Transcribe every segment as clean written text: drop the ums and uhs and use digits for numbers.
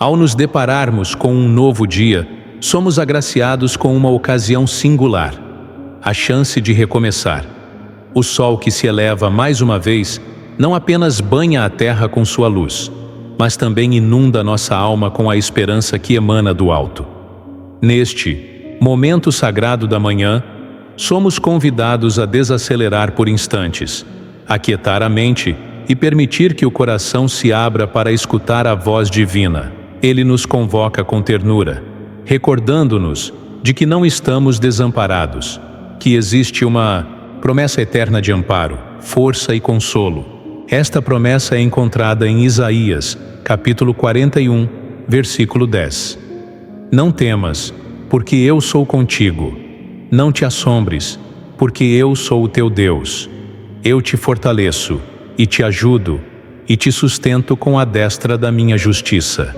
Ao nos depararmos com um novo dia, somos agraciados com uma ocasião singular, a chance de recomeçar. O sol que se eleva mais uma vez não apenas banha a terra com sua luz, mas também inunda nossa alma com a esperança que emana do alto. Neste momento sagrado da manhã, somos convidados a desacelerar por instantes, aquietar a mente e permitir que o coração se abra para escutar a voz divina. Ele nos convoca com ternura, recordando-nos de que não estamos desamparados, que existe uma promessa eterna de amparo, força e consolo. Esta promessa é encontrada em Isaías, capítulo 41, versículo 10. Não temas, porque eu sou contigo. Não te assombres, porque eu sou o teu Deus. Eu te fortaleço, e te ajudo, e te sustento com a destra da minha justiça.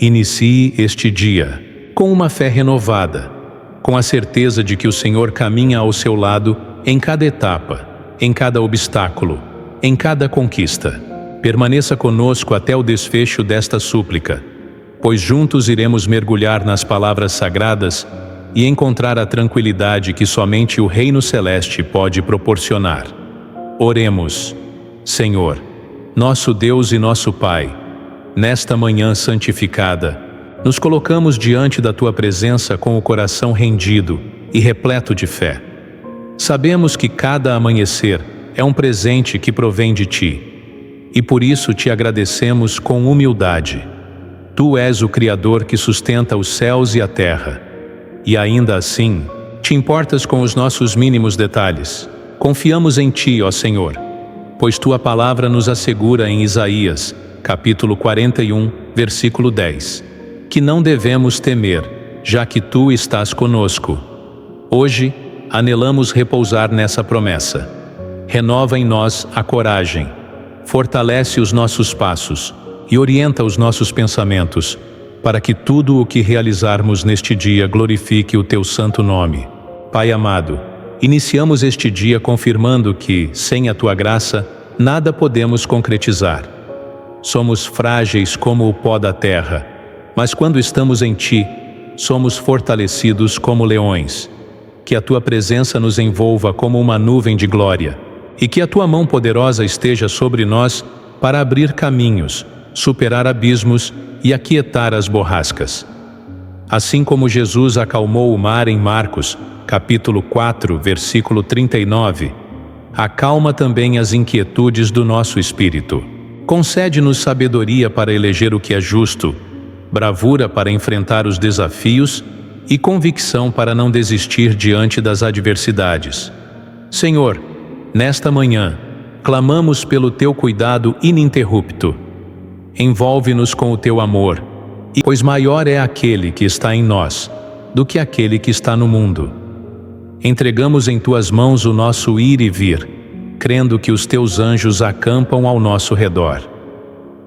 Inicie este dia com uma fé renovada, com a certeza de que o Senhor caminha ao seu lado em cada etapa, em cada obstáculo, em cada conquista. Permaneça conosco até o desfecho desta súplica, pois juntos iremos mergulhar nas palavras sagradas e encontrar a tranquilidade que somente o Reino Celeste pode proporcionar. Oremos. Senhor, nosso Deus e nosso Pai, nesta manhã santificada, nos colocamos diante da Tua presença com o coração rendido e repleto de fé. Sabemos que cada amanhecer é um presente que provém de Ti, e por isso Te agradecemos com humildade. Tu és o Criador que sustenta os céus e a terra, e ainda assim, Te importas com os nossos mínimos detalhes. Confiamos em Ti, ó Senhor, pois Tua palavra nos assegura em Isaías, capítulo 41, versículo 10, que não devemos temer, já que Tu estás conosco. Hoje, anelamos repousar nessa promessa. Renova em nós a coragem, fortalece os nossos passos e orienta os nossos pensamentos, para que tudo o que realizarmos neste dia glorifique o Teu santo nome. Pai amado, iniciamos este dia confirmando que, sem a Tua graça, nada podemos concretizar. Somos frágeis como o pó da terra, mas quando estamos em Ti, somos fortalecidos como leões. Que a Tua presença nos envolva como uma nuvem de glória, e que a Tua mão poderosa esteja sobre nós para abrir caminhos, superar abismos e aquietar as borrascas. Assim como Jesus acalmou o mar em Marcos, capítulo 4, versículo 39, acalma também as inquietudes do nosso espírito. Concede-nos sabedoria para eleger o que é justo, bravura para enfrentar os desafios e convicção para não desistir diante das adversidades. Senhor, nesta manhã, clamamos pelo Teu cuidado ininterrupto. Envolve-nos com o Teu amor, pois maior é aquele que está em nós do que aquele que está no mundo. Entregamos em Tuas mãos o nosso ir e vir, crendo que os Teus anjos acampam ao nosso redor.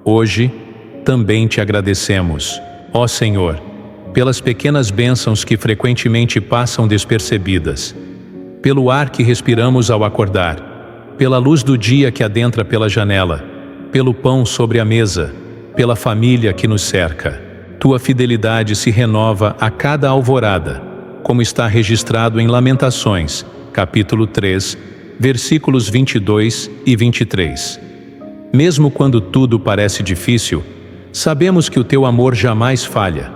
Hoje, também Te agradecemos, ó Senhor, pelas pequenas bênçãos que frequentemente passam despercebidas, pelo ar que respiramos ao acordar, pela luz do dia que adentra pela janela, pelo pão sobre a mesa, pela família que nos cerca. Tua fidelidade se renova a cada alvorada, como está registrado em Lamentações, capítulo 3, versículos 22 e 23. Mesmo quando tudo parece difícil, sabemos que o Teu amor jamais falha,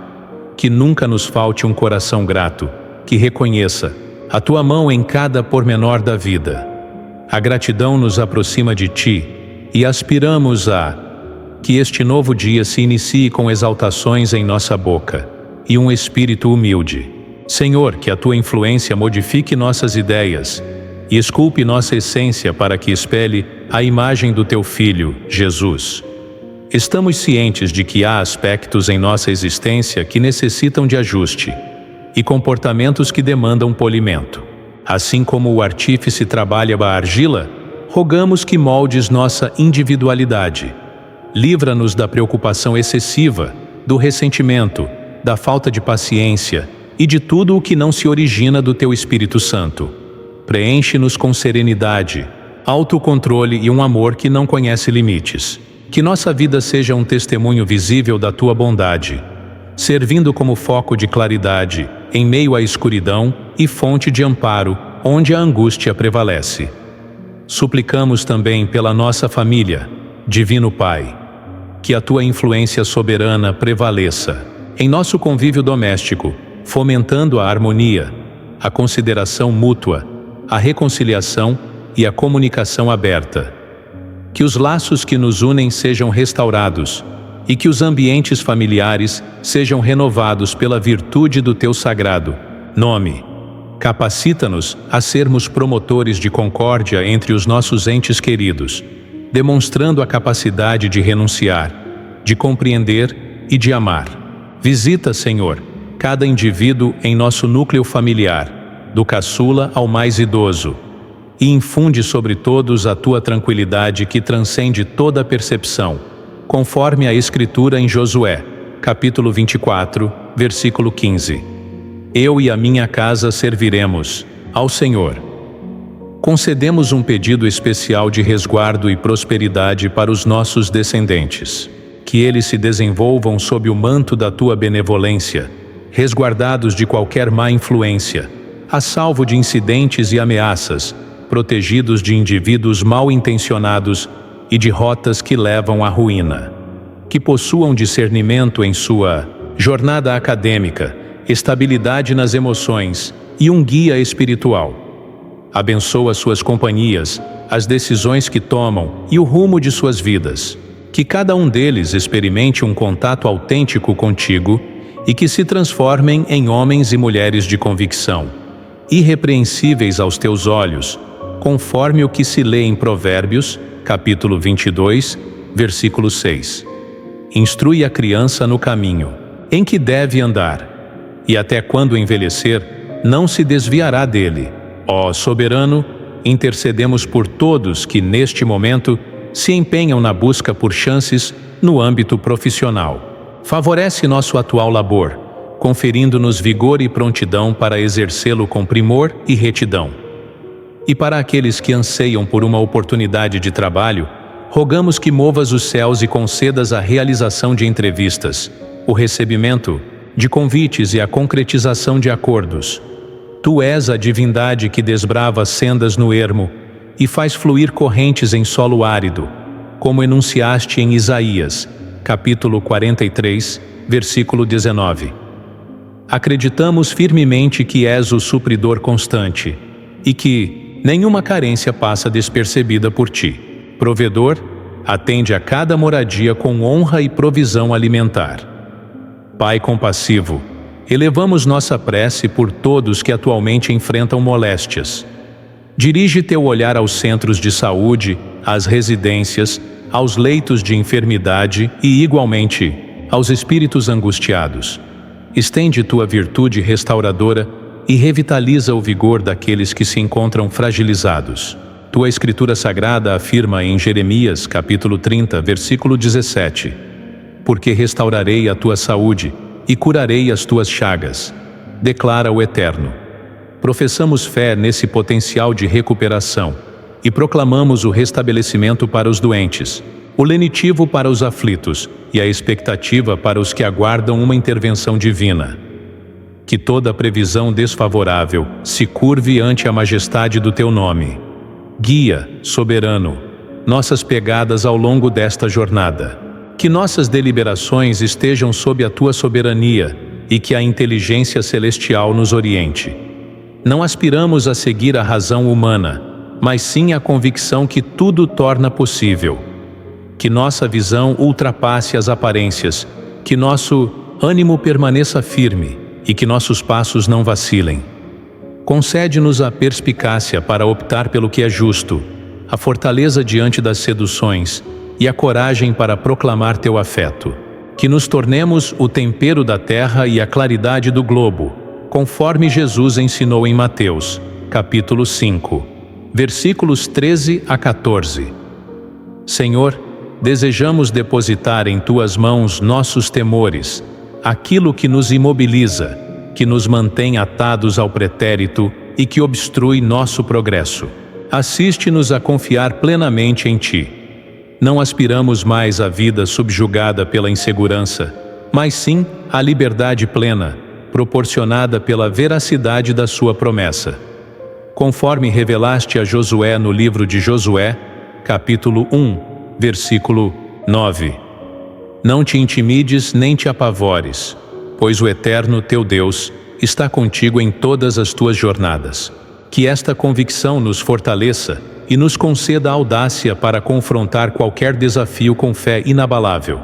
que nunca nos falte um coração grato, que reconheça a Tua mão em cada pormenor da vida. A gratidão nos aproxima de Ti e aspiramos a que este novo dia se inicie com exaltações em nossa boca e um espírito humilde. Senhor, que a Tua influência modifique nossas ideias e esculpe nossa essência para que espelhe a imagem do Teu Filho, Jesus. Estamos cientes de que há aspectos em nossa existência que necessitam de ajuste e comportamentos que demandam polimento. Assim como o artífice trabalha a argila, rogamos que moldes nossa individualidade. Livra-nos da preocupação excessiva, do ressentimento, da falta de paciência e de tudo o que não se origina do Teu Espírito Santo. Preenche-nos com serenidade, autocontrole e um amor que não conhece limites. que nossa vida seja um testemunho visível da Tua bondade, servindo como foco de claridade em meio à escuridão e fonte de amparo onde a angústia prevalece. Suplicamos também pela nossa família, Divino Pai, que a Tua influência soberana prevaleça em nosso convívio doméstico, fomentando a harmonia, a consideração mútua, a reconciliação e a comunicação aberta. Que os laços que nos unem sejam restaurados e que os ambientes familiares sejam renovados pela virtude do Teu sagrado nome. Capacita-nos a sermos promotores de concórdia entre os nossos entes queridos, demonstrando a capacidade de renunciar, de compreender e de amar. Visita, Senhor, cada indivíduo em nosso núcleo familiar, do caçula ao mais idoso, e infunde sobre todos a Tua tranquilidade que transcende toda a percepção, conforme a Escritura em Josué, capítulo 24, versículo 15. Eu e a minha casa serviremos ao Senhor. Concedemos um pedido especial de resguardo e prosperidade para os nossos descendentes. Que eles se desenvolvam sob o manto da Tua benevolência, resguardados de qualquer má influência, a salvo de incidentes e ameaças, protegidos de indivíduos mal intencionados e de rotas que levam à ruína. Que possuam discernimento em sua jornada acadêmica, estabilidade nas emoções e um guia espiritual. Abençoa suas companhias, as decisões que tomam e o rumo de suas vidas. Que cada um deles experimente um contato autêntico contigo e que se transformem em homens e mulheres de convicção, irrepreensíveis aos Teus olhos, conforme o que se lê em Provérbios, capítulo 22, versículo 6. Instrui a criança no caminho em que deve andar, e até quando envelhecer, não se desviará dele. Ó soberano, intercedemos por todos que, neste momento, se empenham na busca por chances no âmbito profissional. Favorece nosso atual labor, conferindo-nos vigor e prontidão para exercê-lo com primor e retidão. E para aqueles que anseiam por uma oportunidade de trabalho, rogamos que movas os céus e concedas a realização de entrevistas, o recebimento de convites e a concretização de acordos. Tu és a divindade que desbrava sendas no ermo e faz fluir correntes em solo árido, como enunciaste em Isaías, capítulo 43, versículo 19. Acreditamos firmemente que és o supridor constante e que nenhuma carência passa despercebida por Ti. Provedor, atende a cada moradia com honra e provisão alimentar. Pai compassivo, elevamos nossa prece por todos que atualmente enfrentam moléstias. Dirige Teu olhar aos centros de saúde, às residências, aos leitos de enfermidade e, igualmente, aos espíritos angustiados. Estende Tua virtude restauradora e revitaliza o vigor daqueles que se encontram fragilizados. Tua Escritura Sagrada afirma em Jeremias, capítulo 30, versículo 17: Porque restaurarei a tua saúde e curarei as tuas chagas, declara o Eterno. Professamos fé nesse potencial de recuperação e proclamamos o restabelecimento para os doentes, o lenitivo para os aflitos e a expectativa para os que aguardam uma intervenção divina. Que toda previsão desfavorável se curve ante a majestade do Teu nome. Guia, soberano, nossas pegadas ao longo desta jornada. Que nossas deliberações estejam sob a Tua soberania e que a inteligência celestial nos oriente. Não aspiramos a seguir a razão humana, mas sim a convicção que tudo torna possível. Que nossa visão ultrapasse as aparências, que nosso ânimo permaneça firme e que nossos passos não vacilem. Concede-nos a perspicácia para optar pelo que é justo, a fortaleza diante das seduções e a coragem para proclamar Teu afeto. Que nos tornemos o tempero da terra e a claridade do globo, conforme Jesus ensinou em Mateus, capítulo 5, versículos 13 a 14. Senhor, desejamos depositar em Tuas mãos nossos temores, aquilo que nos imobiliza, que nos mantém atados ao pretérito e que obstrui nosso progresso. Assiste-nos a confiar plenamente em Ti. não aspiramos mais à vida subjugada pela insegurança, mas sim à liberdade plena, proporcionada pela veracidade da sua promessa. Conforme revelaste a Josué no livro de Josué, capítulo 1, versículo 9. Não te intimides nem te apavores, pois o Eterno teu Deus está contigo em todas as tuas jornadas. Que esta convicção nos fortaleça e nos conceda a audácia para confrontar qualquer desafio com fé inabalável.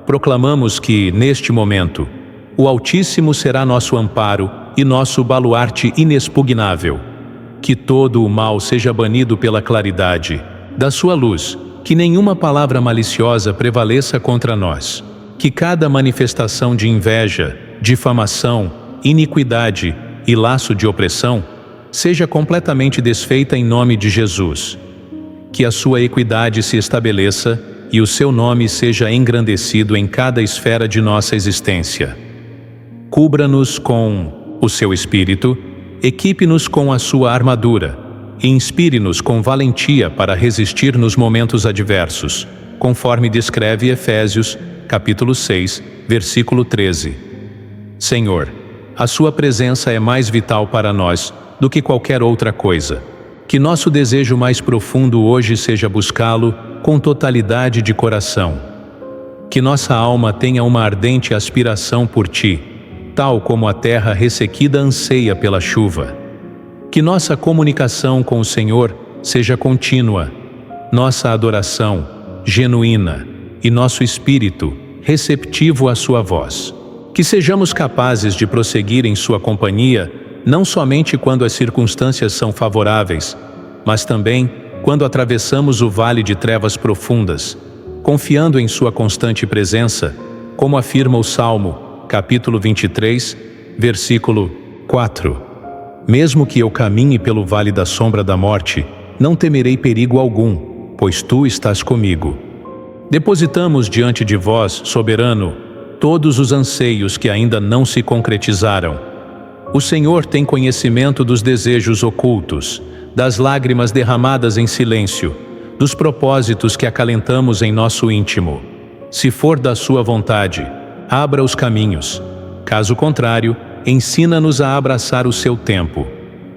Proclamamos que, neste momento, o Altíssimo será nosso amparo e nosso baluarte inexpugnável. Que todo o mal seja banido pela claridade da sua luz, que nenhuma palavra maliciosa prevaleça contra nós, que cada manifestação de inveja, difamação, iniquidade e laço de opressão seja completamente desfeita em nome de Jesus. Que a sua equidade se estabeleça e o seu nome seja engrandecido em cada esfera de nossa existência. Cubra-nos com o seu Espírito, equipe-nos com a sua armadura e inspire-nos com valentia para resistir nos momentos adversos, conforme descreve Efésios, capítulo 6, versículo 13. Senhor, a sua presença é mais vital para nós do que qualquer outra coisa. Que nosso desejo mais profundo hoje seja buscá-lo com totalidade de coração. Que nossa alma tenha uma ardente aspiração por Ti, tal como a terra ressequida anseia pela chuva. Que nossa comunicação com o Senhor seja contínua, nossa adoração genuína e nosso espírito receptivo à sua voz. Que sejamos capazes de prosseguir em sua companhia, não somente quando as circunstâncias são favoráveis, mas também quando atravessamos o vale de trevas profundas, confiando em sua constante presença, como afirma o Salmo, capítulo 23, versículo 4. Mesmo que eu caminhe pelo vale da sombra da morte, não temerei perigo algum, pois tu estás comigo. Depositamos diante de vós, soberano, todos os anseios que ainda não se concretizaram. O Senhor tem conhecimento dos desejos ocultos, das lágrimas derramadas em silêncio, dos propósitos que acalentamos em nosso íntimo. Se for da sua vontade, abra os caminhos. Caso contrário, ensina-nos a abraçar o seu tempo,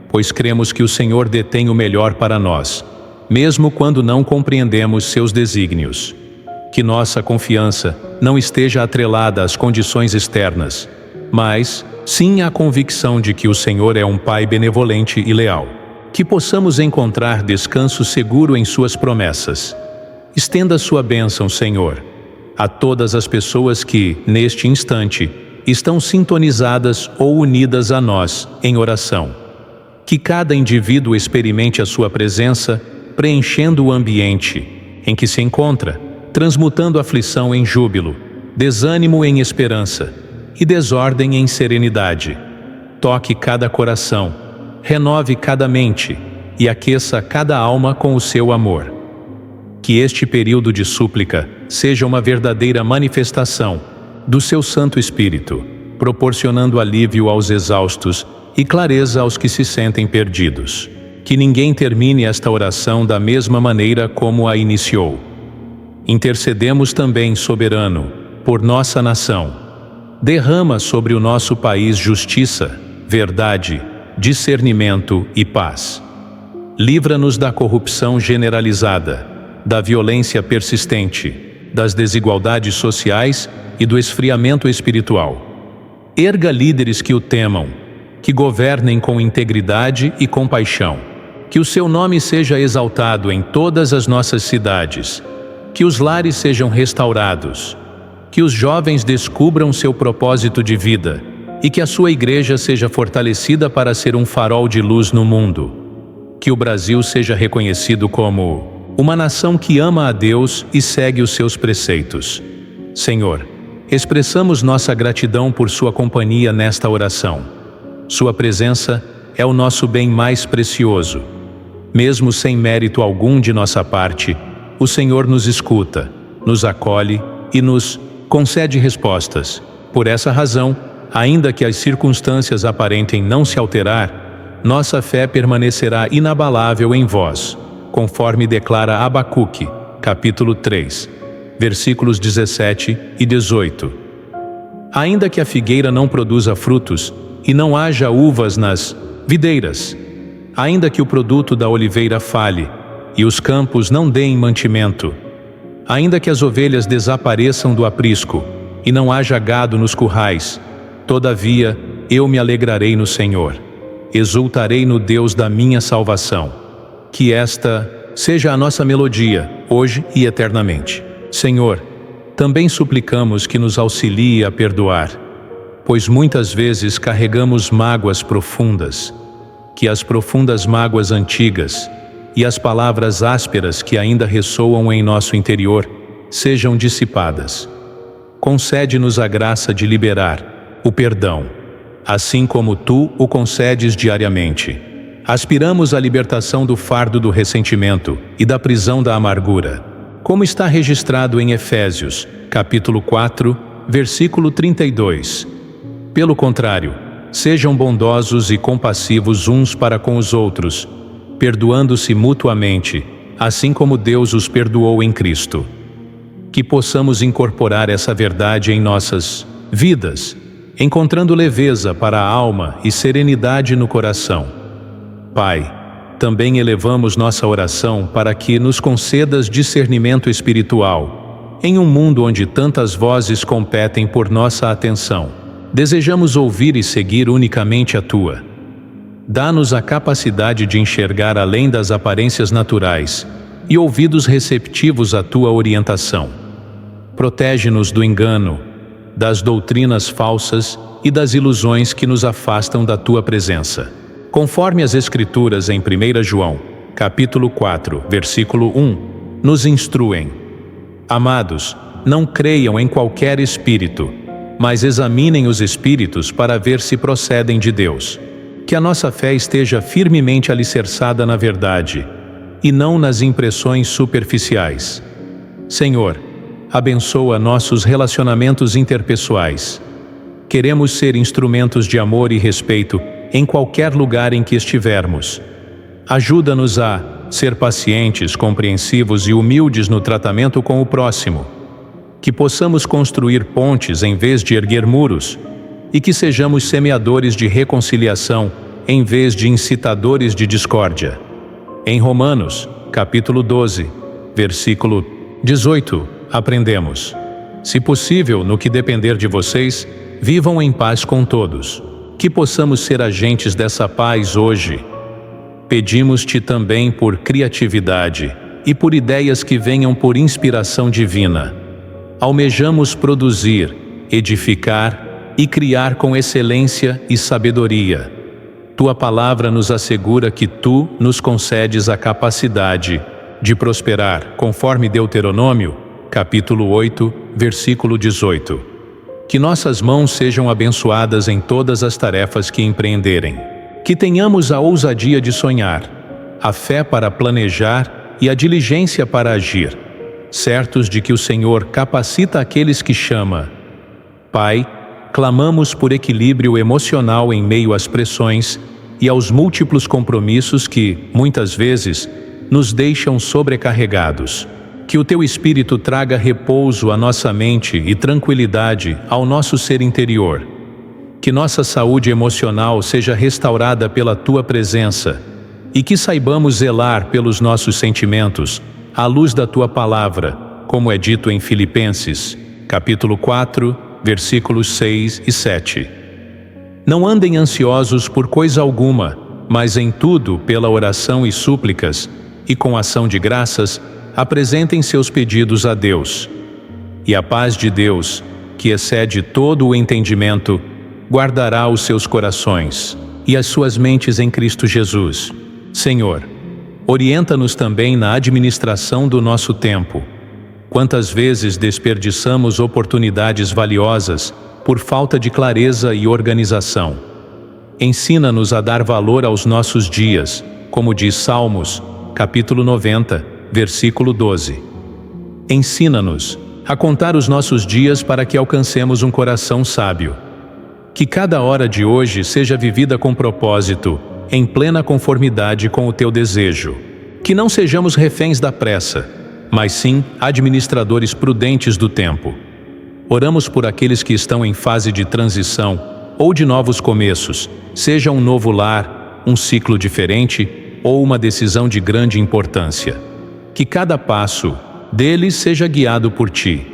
pois cremos que o Senhor detém o melhor para nós, mesmo quando não compreendemos seus desígnios. Que nossa confiança não esteja atrelada às condições externas, mas sim à convicção de que o Senhor é um Pai benevolente e leal. Que possamos encontrar descanso seguro em suas promessas. Estenda sua bênção, Senhor, a todas as pessoas que, neste instante, estão sintonizadas ou unidas a nós em oração. Que cada indivíduo experimente a sua presença, preenchendo o ambiente em que se encontra, transmutando aflição em júbilo, desânimo em esperança e desordem em serenidade. Toque cada coração, renove cada mente e aqueça cada alma com o seu amor. Que este período de súplica seja uma verdadeira manifestação do seu Santo Espírito, proporcionando alívio aos exaustos e clareza aos que se sentem perdidos. Que ninguém termine esta oração da mesma maneira como a iniciou. Intercedemos também, soberano, por nossa nação. Derrama sobre o nosso país justiça, verdade, discernimento e paz. Livra-nos da corrupção generalizada, da violência persistente, das desigualdades sociais e do esfriamento espiritual. Erga líderes que o temam, que governem com integridade e compaixão. Que o seu nome seja exaltado em todas as nossas cidades, que os lares sejam restaurados, que os jovens descubram seu propósito de vida e que a sua igreja seja fortalecida para ser um farol de luz no mundo. Que o Brasil seja reconhecido como uma nação que ama a Deus e segue os seus preceitos. Senhor, expressamos nossa gratidão por sua companhia nesta oração. Sua presença é o nosso bem mais precioso. Mesmo sem mérito algum de nossa parte, o Senhor nos escuta, nos acolhe e nos concede respostas. Por essa razão, ainda que as circunstâncias aparentem não se alterar, nossa fé permanecerá inabalável em vós, conforme declara Abacuque, capítulo 3, versículos 17 e 18. Ainda que a figueira não produza frutos e não haja uvas nas videiras, ainda que o produto da oliveira falhe e os campos não deem mantimento, ainda que as ovelhas desapareçam do aprisco e não haja gado nos currais, todavia eu me alegrarei no Senhor, exultarei no Deus da minha salvação. Que esta seja a nossa melodia, hoje e eternamente. Senhor, também suplicamos que nos auxilie a perdoar, pois muitas vezes carregamos mágoas profundas, que as profundas mágoas antigas e as palavras ásperas que ainda ressoam em nosso interior sejam dissipadas. Concede-nos a graça de liberar o perdão, assim como Tu o concedes diariamente. Aspiramos à libertação do fardo do ressentimento e da prisão da amargura, como está registrado em Efésios, capítulo 4, versículo 32. Pelo contrário, sejam bondosos e compassivos uns para com os outros, perdoando-se mutuamente, assim como Deus os perdoou em Cristo. Que possamos incorporar essa verdade em nossas vidas, encontrando leveza para a alma e serenidade no coração. Pai, também elevamos nossa oração para que nos concedas discernimento espiritual, em um mundo onde tantas vozes competem por nossa atenção. Desejamos ouvir e seguir unicamente a Tua. Dá-nos a capacidade de enxergar além das aparências naturais e ouvidos receptivos à Tua orientação. Protege-nos do engano, das doutrinas falsas e das ilusões que nos afastam da Tua presença. Conforme as Escrituras em 1 João, capítulo 4, versículo 1, nos instruem: Amados, não creiam em qualquer espírito, mas examinem os espíritos para ver se procedem de Deus. Que a nossa fé esteja firmemente alicerçada na verdade, e não nas impressões superficiais. Senhor, abençoa nossos relacionamentos interpessoais. Queremos ser instrumentos de amor e respeito em qualquer lugar em que estivermos. Ajuda-nos a ser pacientes, compreensivos e humildes no tratamento com o próximo. Que possamos construir pontes em vez de erguer muros, e que sejamos semeadores de reconciliação em vez de incitadores de discórdia. Em Romanos, capítulo 12, versículo 18, aprendemos: Se possível, no que depender de vocês, vivam em paz com todos. Que possamos ser agentes dessa paz hoje. Pedimos-te também por criatividade e por ideias que venham por inspiração divina. Almejamos produzir, edificar e criar com excelência e sabedoria. Tua palavra nos assegura que Tu nos concedes a capacidade de prosperar, conforme Deuteronômio, capítulo 8, versículo 18. Que nossas mãos sejam abençoadas em todas as tarefas que empreenderem. Que tenhamos a ousadia de sonhar, a fé para planejar e a diligência para agir, certos de que o Senhor capacita aqueles que chama. Pai, clamamos por equilíbrio emocional em meio às pressões e aos múltiplos compromissos que, muitas vezes, nos deixam sobrecarregados. Que o Teu Espírito traga repouso à nossa mente e tranquilidade ao nosso ser interior. Que nossa saúde emocional seja restaurada pela Tua presença e que saibamos zelar pelos nossos sentimentos à luz da Tua palavra, como é dito em Filipenses, capítulo 4, versículos 6 e 7. Não andem ansiosos por coisa alguma, mas em tudo, pela oração e súplicas, e com ação de graças, apresentem seus pedidos a Deus. E a paz de Deus, que excede todo o entendimento, guardará os seus corações e as suas mentes em Cristo Jesus. Senhor, orienta-nos também na administração do nosso tempo. Quantas vezes desperdiçamos oportunidades valiosas por falta de clareza e organização. Ensina-nos a dar valor aos nossos dias, como diz Salmos, capítulo 90, versículo 12. Ensina-nos a contar os nossos dias para que alcancemos um coração sábio. Que cada hora de hoje seja vivida com propósito, em plena conformidade com o Teu desejo. Que não sejamos reféns da pressa, mas sim administradores prudentes do tempo. Oramos por aqueles que estão em fase de transição ou de novos começos, seja um novo lar, um ciclo diferente ou uma decisão de grande importância. Que cada passo deles seja guiado por Ti.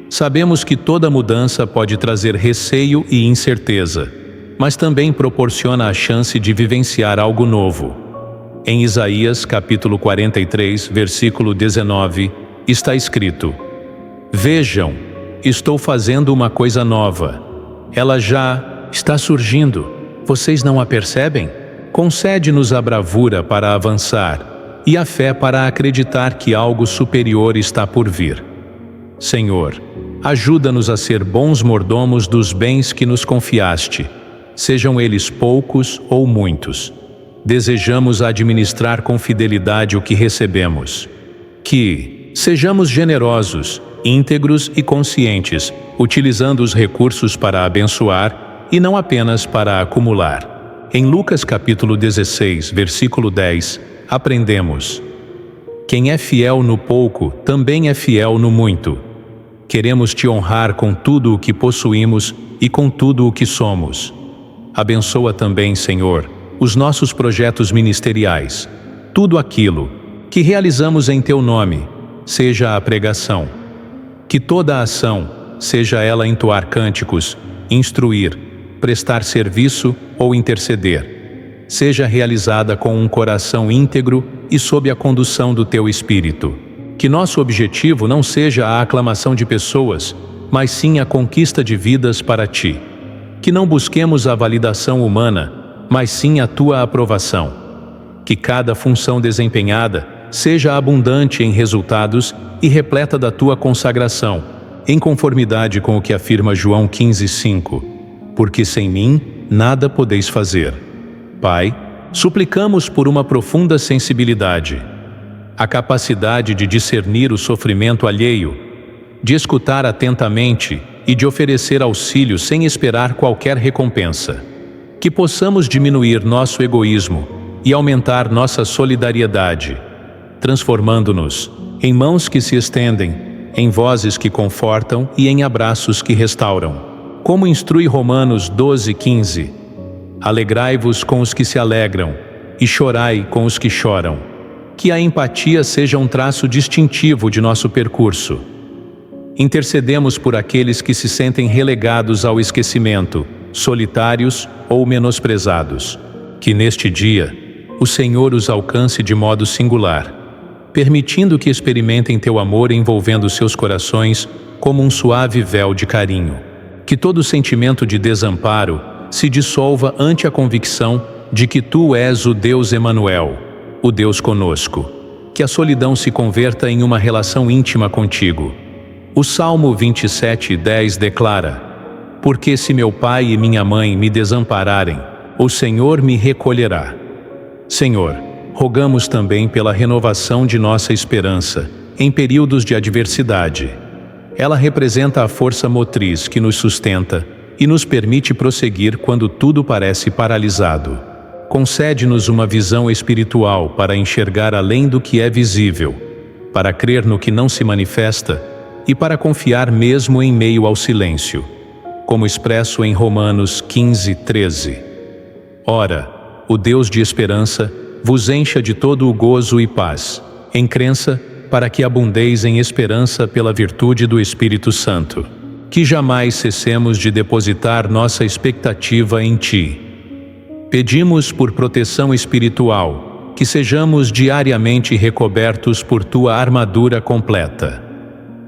Sabemos que toda mudança pode trazer receio e incerteza, mas também proporciona a chance de vivenciar algo novo. Em Isaías, capítulo 43, versículo 19, está escrito: Vejam, estou fazendo uma coisa nova. Ela já está surgindo. Vocês não a percebem? Concede-nos a bravura para avançar e a fé para acreditar que algo superior está por vir. Senhor, ajuda-nos a ser bons mordomos dos bens que nos confiaste, sejam eles poucos ou muitos. Desejamos administrar com fidelidade o que recebemos. Que sejamos generosos, íntegros e conscientes, utilizando os recursos para abençoar e não apenas para acumular. Em Lucas capítulo 16, versículo 10, aprendemos: Quem é fiel no pouco, também é fiel no muito. Queremos Te honrar com tudo o que possuímos e com tudo o que somos. Abençoa também, Senhor, os nossos projetos ministeriais, tudo aquilo que realizamos em Teu nome, seja a pregação. Que toda a ação, seja ela entoar cânticos, instruir, prestar serviço ou interceder, seja realizada com um coração íntegro e sob a condução do Teu Espírito. Que nosso objetivo não seja a aclamação de pessoas, mas sim a conquista de vidas para Ti. Que não busquemos a validação humana, mas sim a Tua aprovação. Que cada função desempenhada seja abundante em resultados e repleta da Tua consagração, em conformidade com o que afirma João 15:5. Porque sem mim nada podeis fazer. Pai, suplicamos por uma profunda sensibilidade, a capacidade de discernir o sofrimento alheio, de escutar atentamente e de oferecer auxílio sem esperar qualquer recompensa. Que possamos diminuir nosso egoísmo e aumentar nossa solidariedade, transformando-nos em mãos que se estendem, em vozes que confortam e em abraços que restauram. Como instrui Romanos 12:15, alegrai-vos com os que se alegram e chorai com os que choram. Que a empatia seja um traço distintivo de nosso percurso. Intercedemos por aqueles que se sentem relegados ao esquecimento, solitários ou menosprezados. Que neste dia, o Senhor os alcance de modo singular, permitindo que experimentem Teu amor envolvendo seus corações como um suave véu de carinho. Que todo sentimento de desamparo se dissolva ante a convicção de que Tu és o Deus Emanuel, o Deus conosco. Que a solidão se converta em uma relação íntima contigo. O Salmo 27:10 declara: Porque se meu pai e minha mãe me desampararem, o Senhor me recolherá. Senhor, rogamos também pela renovação de nossa esperança em períodos de adversidade. Ela representa a força motriz que nos sustenta e nos permite prosseguir quando tudo parece paralisado. Concede-nos uma visão espiritual para enxergar além do que é visível, para crer no que não se manifesta e para confiar mesmo em meio ao silêncio, como expresso em Romanos 15:13. Ora, o Deus de esperança vos encha de todo o gozo e paz, em crença, para que abundeis em esperança pela virtude do Espírito Santo. Que jamais cessemos de depositar nossa expectativa em Ti. Pedimos por proteção espiritual, que sejamos diariamente recobertos por Tua armadura completa.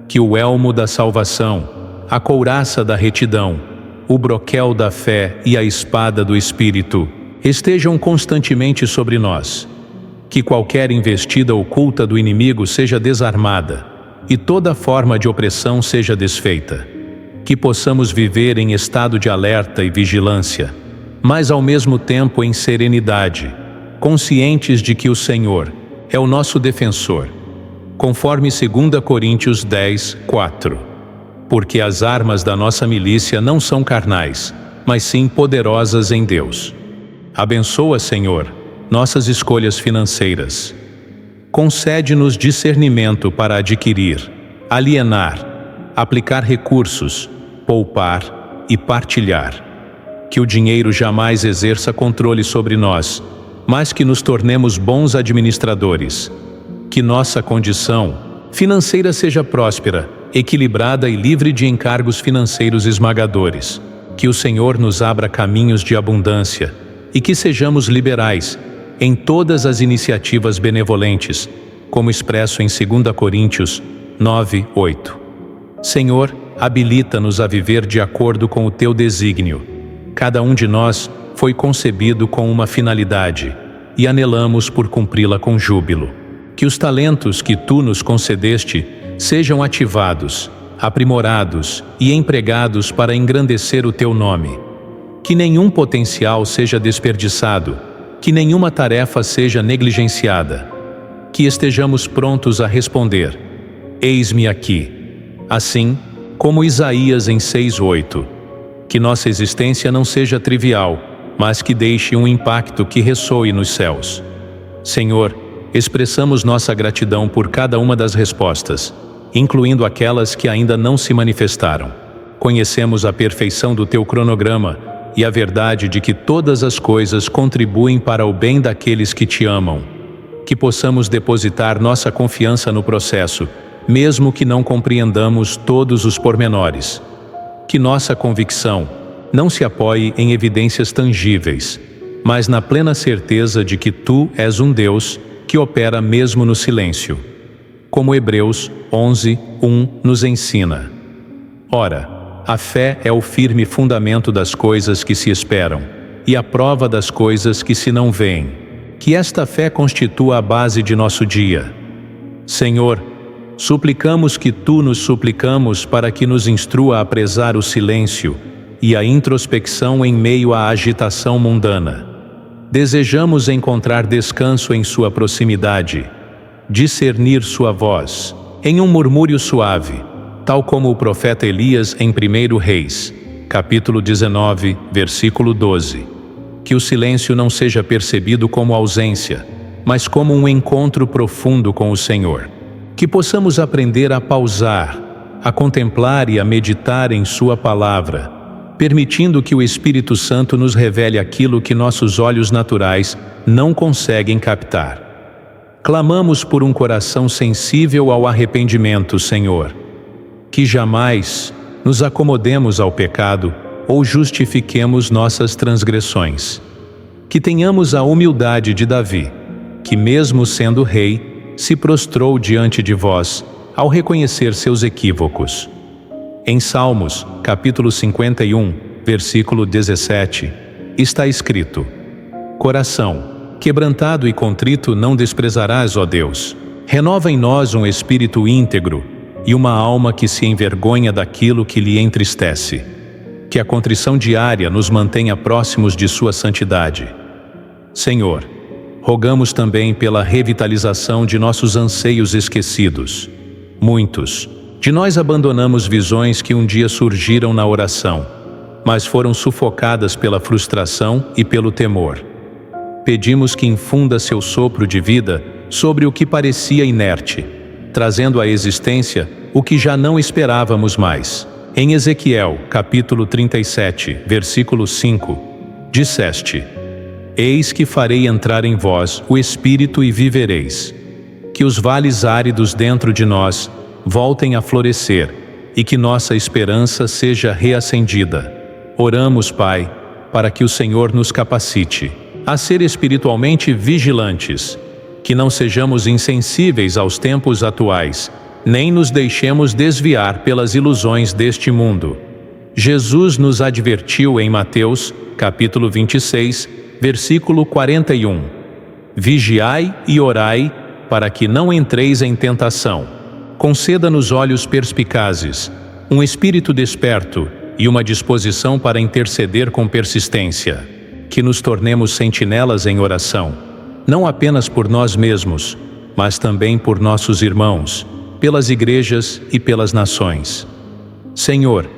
Que o elmo da salvação, a couraça da retidão, o broquel da fé e a espada do Espírito estejam constantemente sobre nós. Que qualquer investida oculta do inimigo seja desarmada e toda forma de opressão seja desfeita. Que possamos viver em estado de alerta e vigilância, mas ao mesmo tempo em serenidade, conscientes de que o Senhor é o nosso defensor, conforme 2 Coríntios 10:4. Porque as armas da nossa milícia não são carnais, mas sim poderosas em Deus. Abençoa, Senhor, nossas escolhas financeiras. concede-nos discernimento para adquirir, alienar, aplicar recursos, poupar e partilhar. Que o dinheiro jamais exerça controle sobre nós, mas que nos tornemos bons administradores. Que nossa condição financeira seja próspera, equilibrada e livre de encargos financeiros esmagadores. Que o Senhor nos abra caminhos de abundância e que sejamos liberais em todas as iniciativas benevolentes, como expresso em 2 Coríntios 9:8. Senhor, habilita-nos a viver de acordo com o Teu desígnio. Cada um de nós foi concebido com uma finalidade e anelamos por cumpri-la com júbilo. Que os talentos que Tu nos concedeste sejam ativados, aprimorados e empregados para engrandecer o Teu nome. Que nenhum potencial seja desperdiçado, que nenhuma tarefa seja negligenciada. Que estejamos prontos a responder: eis-me aqui. Assim como Isaías em 6:8. Que nossa existência não seja trivial, mas que deixe um impacto que ressoe nos céus. Senhor, expressamos nossa gratidão por cada uma das respostas, incluindo aquelas que ainda não se manifestaram. Conhecemos a perfeição do Teu cronograma e a verdade de que todas as coisas contribuem para o bem daqueles que Te amam. Que possamos depositar nossa confiança no processo, mesmo que não compreendamos todos os pormenores. Que nossa convicção não se apoie em evidências tangíveis, mas na plena certeza de que Tu és um Deus que opera mesmo no silêncio. Como Hebreus 11:1 nos ensina. Ora, a fé é o firme fundamento das coisas que se esperam e a prova das coisas que se não veem. Que esta fé constitua a base de nosso dia. Senhor, suplicamos que Tu nos suplicamos para que nos instrua a prezar o silêncio e a introspecção em meio à agitação mundana. Desejamos encontrar descanso em Sua proximidade, discernir Sua voz em um murmúrio suave, tal como o profeta Elias em 1 Reis, capítulo 19, versículo 12. Que o silêncio não seja percebido como ausência, mas como um encontro profundo com o Senhor. Que possamos aprender a pausar, a contemplar e a meditar em Sua palavra, permitindo que o Espírito Santo nos revele aquilo que nossos olhos naturais não conseguem captar. Clamamos por um coração sensível ao arrependimento, Senhor. Que jamais nos acomodemos ao pecado ou justifiquemos nossas transgressões. Que tenhamos a humildade de Davi, que mesmo sendo rei, se prostrou diante de Vós ao reconhecer seus equívocos. Em Salmos, capítulo 51, versículo 17, está escrito: Coração quebrantado e contrito não desprezarás, ó Deus. Renova em nós um espírito íntegro e uma alma que se envergonha daquilo que lhe entristece. Que a contrição diária nos mantenha próximos de Sua santidade. Senhor, rogamos também pela revitalização de nossos anseios esquecidos. Muitos de nós abandonamos visões que um dia surgiram na oração, mas foram sufocadas pela frustração e pelo temor. Pedimos que infunda Seu sopro de vida sobre o que parecia inerte, trazendo à existência o que já não esperávamos mais. Em Ezequiel, capítulo 37, versículo 5, disseste: Eis que farei entrar em vós o Espírito e vivereis. Que os vales áridos dentro de nós voltem a florescer e que nossa esperança seja reacendida. Oramos, Pai, para que o Senhor nos capacite a ser espiritualmente vigilantes, que não sejamos insensíveis aos tempos atuais, nem nos deixemos desviar pelas ilusões deste mundo. Jesus nos advertiu em Mateus, capítulo 26, versículo 41. Vigiai e orai, para que não entreis em tentação. Conceda-nos olhos perspicazes, um espírito desperto e uma disposição para interceder com persistência. Que nos tornemos sentinelas em oração, não apenas por nós mesmos, mas também por nossos irmãos, pelas igrejas e pelas nações. Senhor,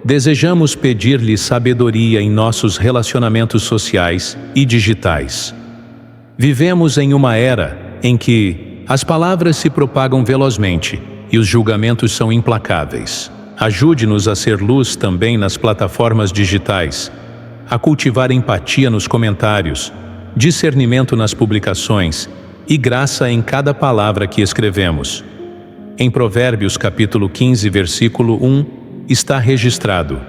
desejamos pedir-lhe sabedoria em nossos relacionamentos sociais e digitais. Vivemos em uma era em que As palavras se propagam velozmente e os julgamentos são implacáveis. Ajude-nos a ser luz também nas plataformas digitais, a cultivar empatia nos comentários, discernimento nas publicações e graça em cada palavra que escrevemos. Em Provérbios capítulo 15, versículo 1, está registrado: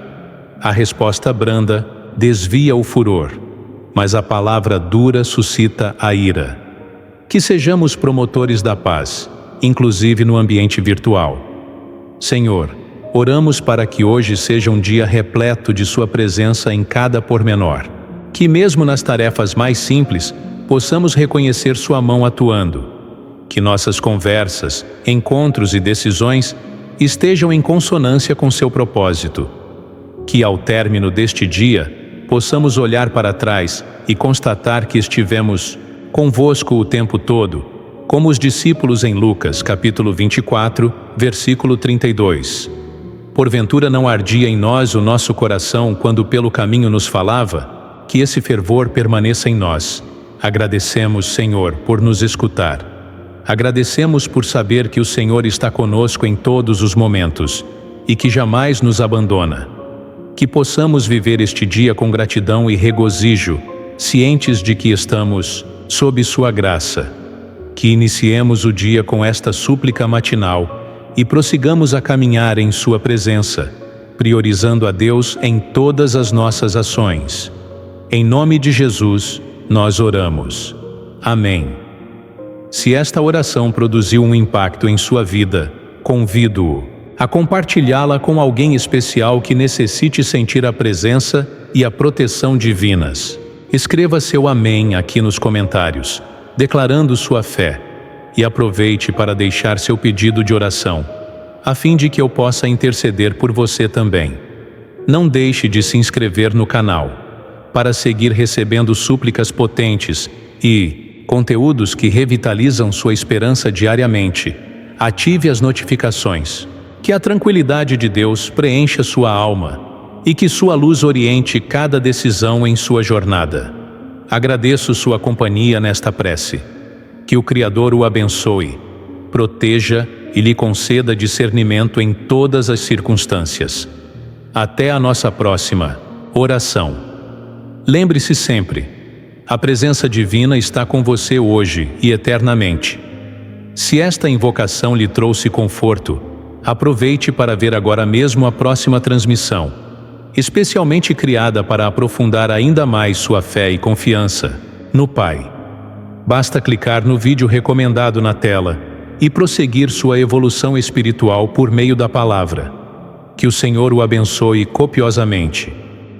a resposta branda desvia o furor, mas a palavra dura suscita a ira. Que sejamos promotores da paz, inclusive no ambiente virtual. Senhor, oramos para que hoje seja um dia repleto de Sua presença em cada pormenor. Que mesmo nas tarefas mais simples, possamos reconhecer Sua mão atuando. Que nossas conversas, encontros e decisões estejam em consonância com Seu propósito. Que ao término deste dia, possamos olhar para trás e constatar que estivemos convosco o tempo todo, como os discípulos em Lucas, capítulo 24, versículo 32. Porventura não ardia em nós o nosso coração quando pelo caminho nos falava? Que esse fervor permaneça em nós. Agradecemos, Senhor, por nos escutar. Agradecemos por saber que o Senhor está conosco em todos os momentos e que jamais nos abandona. Que possamos viver este dia com gratidão e regozijo, cientes de que estamos sob Sua graça. Que iniciemos o dia com esta súplica matinal e prossigamos a caminhar em Sua presença, priorizando a Deus em todas as nossas ações. Em nome de Jesus, nós oramos. Amém. Se esta oração produziu um impacto em sua vida, convido-o a compartilhá-la com alguém especial que necessite sentir a presença e a proteção divinas. Escreva seu amém aqui nos comentários, declarando sua fé, e aproveite para deixar seu pedido de oração, a fim de que eu possa interceder por você também. Não deixe de se inscrever no canal, para seguir recebendo súplicas potentes e conteúdos que revitalizam sua esperança diariamente. Ative as notificações. Que a tranquilidade de Deus preencha sua alma e que sua luz oriente cada decisão em sua jornada. Agradeço sua companhia nesta prece. Que o Criador o abençoe, proteja e lhe conceda discernimento em todas as circunstâncias. Até a nossa próxima oração. Lembre-se sempre, a presença divina está com você hoje e eternamente. Se esta invocação lhe trouxe conforto, aproveite para ver agora mesmo a próxima transmissão, especialmente criada para aprofundar ainda mais sua fé e confiança no Pai. Basta clicar no vídeo recomendado na tela e prosseguir sua evolução espiritual por meio da palavra. Que o Senhor o abençoe copiosamente.